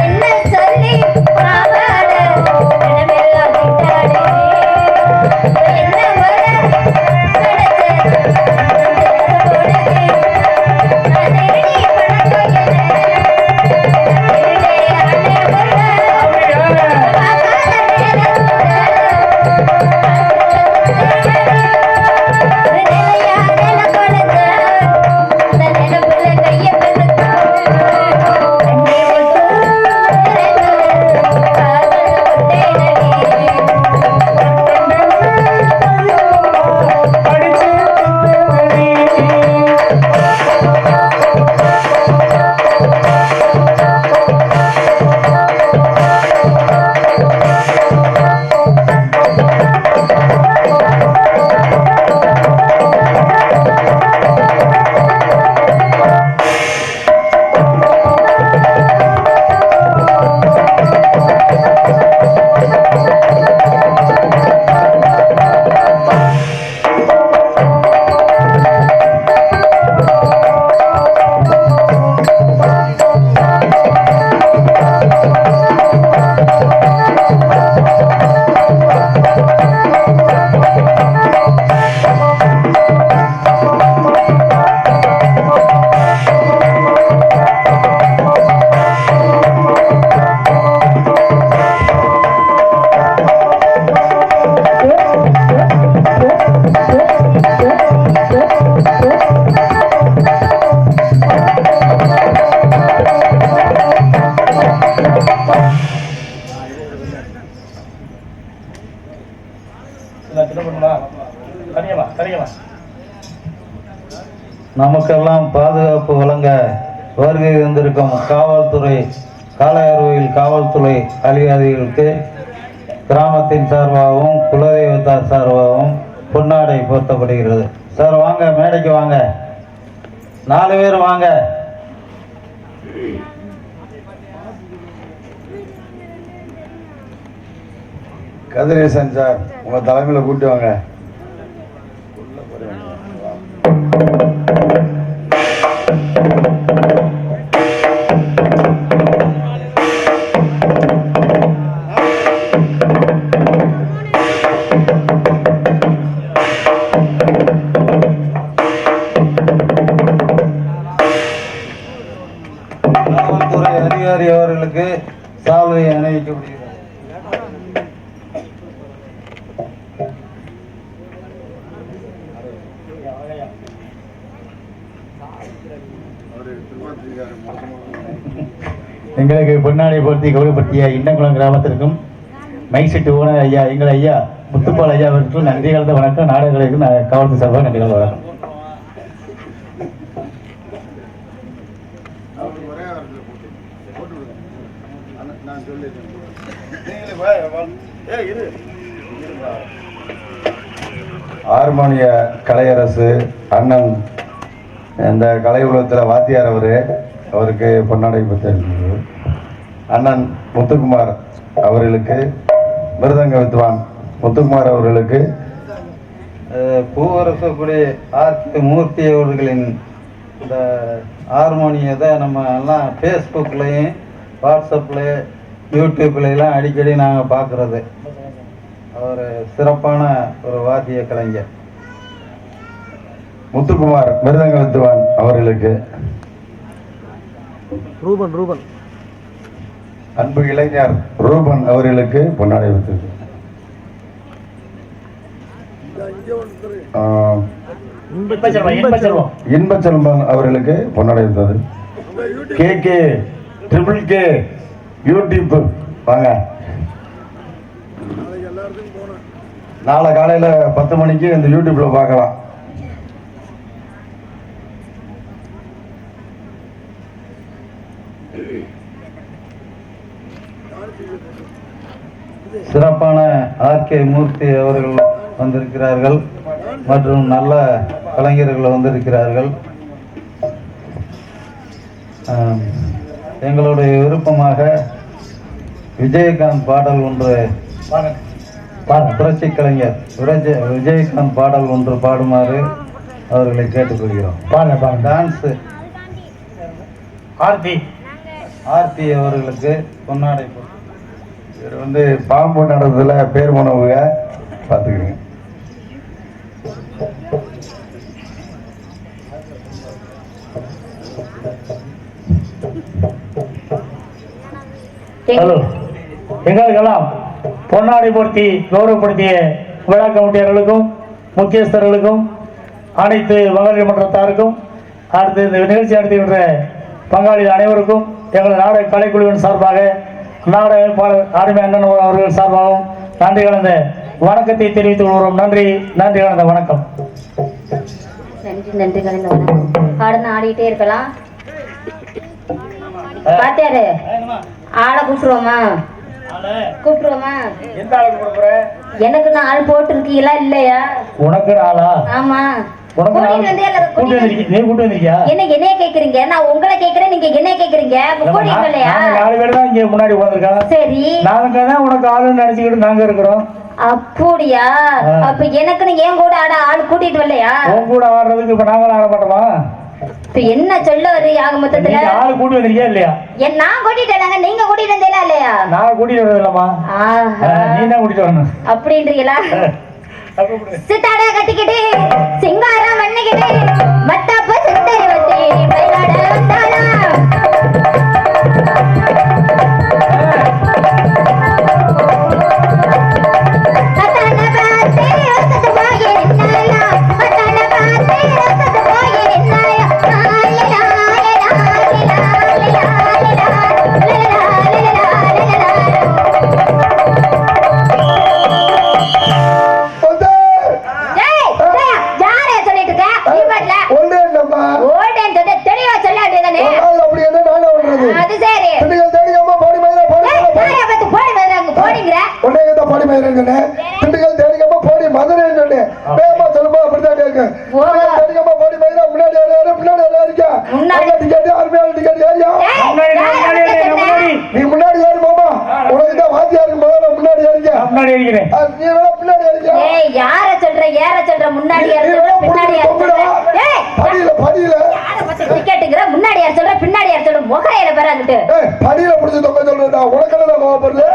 என்ன சொல்லி நமக்கெல்லாம் பாதுகாப்பு வழங்க வருகை இருந்திருக்கும் காவல்துறை காளையார்கோவில் காவல்துறை அதிகாரிகளுக்கு கிராமத்தின் சார்பாகவும் குலதெய்வத்தார் சார்பாகவும் பொன்னாடை போர்த்தப்படுகிறது. சார் வாங்க, மேடைக்கு வாங்க, 4 பேர் வாங்க. கதிரேசன் சார் உங்க தலைமையில கூட்டி வாங்க. காவல்துறை அதிகாரி அவர்களுக்கு சால்வை அணிவிக்கப்படுகிறது. எங்களுக்கு பொன்னாடை போர்த்தி கௌரவப்படுத்திய இன்னங்குளம் கிராமத்திற்கும் மைசெட்டு ஓனர் ஐயா எங்கள் ஐயா முத்துப்பால் ஐயா அவர்களுக்கும் நன்றி கலந்த வணக்கம். நாடகங்களுக்கு காவல்துறை சார்பாக நன்றி கலந்த வணக்கம். ஹார்மோனிய கலையரசு அண்ணன் இந்த கலை உலகத்தில் வாத்தியார் அவருக்கு பொன்னாடை பெற்றிருக்கிறது. அண்ணன் முத்துக்குமார் அவர்களுக்கு மிருதங்க வித்வான் முத்துக்குமார் அவர்களுக்கு பூவரசக்குடி ஆர்கே மூர்த்தி அவர்களின் இந்த ஹார்மோனியத்தை நம்ம எல்லாம் ஃபேஸ்புக்லேயும் வாட்ஸ்அப்பில் யூடியூப்லாம் அடிக்கடி நாங்கள் பார்க்குறது. அவர் சிறப்பான ஒரு வாத்திய கலைஞர். முத்துக்குமார் மிருதங்க வித்வான் அவர்களுக்கு ரூபன் அன்பு இளைஞர் ரூபன் அவர்களுக்கு பொன்னாடை வைத்திருக்கு. இன்பச்செல்வன் அவர்களுக்கு பொன்னாடை வைத்தது. கே ட்ரிபிள் கே யூடியூப் வாங்க. நாளை காலையில் 10 மணிக்கு இந்த யூடியூப்ல பார்க்கலாம். சிறப்பான ஆர்கே மூர்த்தி அவர்கள் வந்திருக்கிறார்கள் மற்றும் நல்ல கலைஞர்கள் வந்திருக்கிறார்கள். எங்களுடைய விருப்பமாக விஜயகாந்த் பாடல் ஒன்று புரட்சி கலைஞர் விஜயகாந்த் பாடல் ஒன்று பாடுமாறு அவர்களை கேட்டுக்கொள்கிறோம். டான்ஸ் ஆர்த்தி அவர்களுக்கு பொன்னாடை. இவர் பாம்பு நடத்துல பேர் போனவங்க பார்த்துக்கிறீங்க. ஹலோ, எங்களுக்கெல்லாம் பொன்னாடை போர்த்தி கௌரவப்படுத்திய விழா கமிட்டியர்களுக்கும் முக்கியஸ்தர்களுக்கும் அனைத்து மகளிர் மன்றத்தாருக்கும் அடுத்து இந்த நிகழ்ச்சி நடத்துகின்ற பங்காளி அனைவருக்கும் எங்கள் நாடக கலைக்குழுவின் சார்பாக நாடக அருமை அண்ணன் அவர்கள் சார்பாகவும் நன்றி கலந்த வணக்கத்தை தெரிவித்துக் கொள்கிறோம். நன்றி கலந்த வணக்கம். நன்றி கலந்த வணக்கம். ஆடுன்னு ஆடிட்டே இருக்கலாம். பாத்தியாரு ஆளை கூப்பிடுவோமா? எனக்கு நான் ஆள் போட்டு இருக்கீங்களா இல்லையா? உனக்கு ஆளா? ஆமா. என்னைய கேக்குறீங்க? நான் உங்களை கேக்குறேன், நீங்க என்ன கேக்குறீங்க? முன்னாடி சரி, உனக்கு ஆளுன்னு நினைச்சுக்கிட்டு நாங்க இருக்கிறோம். அப்படியா? அப்ப எனக்கு ஏன் கூட ஆட ஆள் கூட்டிட்டு வரலையா? உன் கூட ஆடுறதுக்கு இப்ப நாங்களும் ஆட மாட்டோமா? இப்ப என்ன சொல்ல வருது? ஆக மொத்தத்துல ஆளு கூட்டி வந்திருக்கியா இல்லையா? நான் கூட்டிட்டு வந்தாங்க, நீங்க கூட்டிட்டு வந்தீங்களா இல்லையா? நான் கூட்டிட்டு வரது இல்லம்மா, நீ தான் கூட்டிட்டு வரணும் அப்படின்றீங்களா? சித்தாட கட்டிக்கிட்டு சிங்காரம் பண்ணிக்கிட்டு மத்தாப்ப சித்தரி வச்சு பயிலாட வந்தாளா. மயிரன்னு சொன்னேன். திண்டுக்கல் தேனிக்கம்மா போடி மதுரைன்னு சொன்னேன். வேகமா சொல்லுமா அப்படிதான் கேட்கு. தேனிக்கம்மா போடி மயிரா முன்னாடி யாரு பின்னாடி யாரா இருக்கா? டிக்கெட் அருமையான டிக்கெட் ஏரியா நீ முன்னாடி ஏறு மாமா. உனக்கு தான் வாத்தியாருக்கு முதல்ல முன்னாடி ஏறிக்க. முன்னாடி இருக்கிறேன். நீ வேணா பின்னாடி ஏறிக்க. ஏய் யார சொல்ற முன்னாடி யார சொல்ற பின்னாடி யார சொல்ற? ஏய் படியில டிக்கெட்டுங்கற முன்னாடி யார சொல்ற பின்னாடி யார சொல்ற முகரையில பாருங்கட்டு. படியில புடிச்சு தொங்க சொல்றடா. உனக்கு என்ன கோவப்படுற?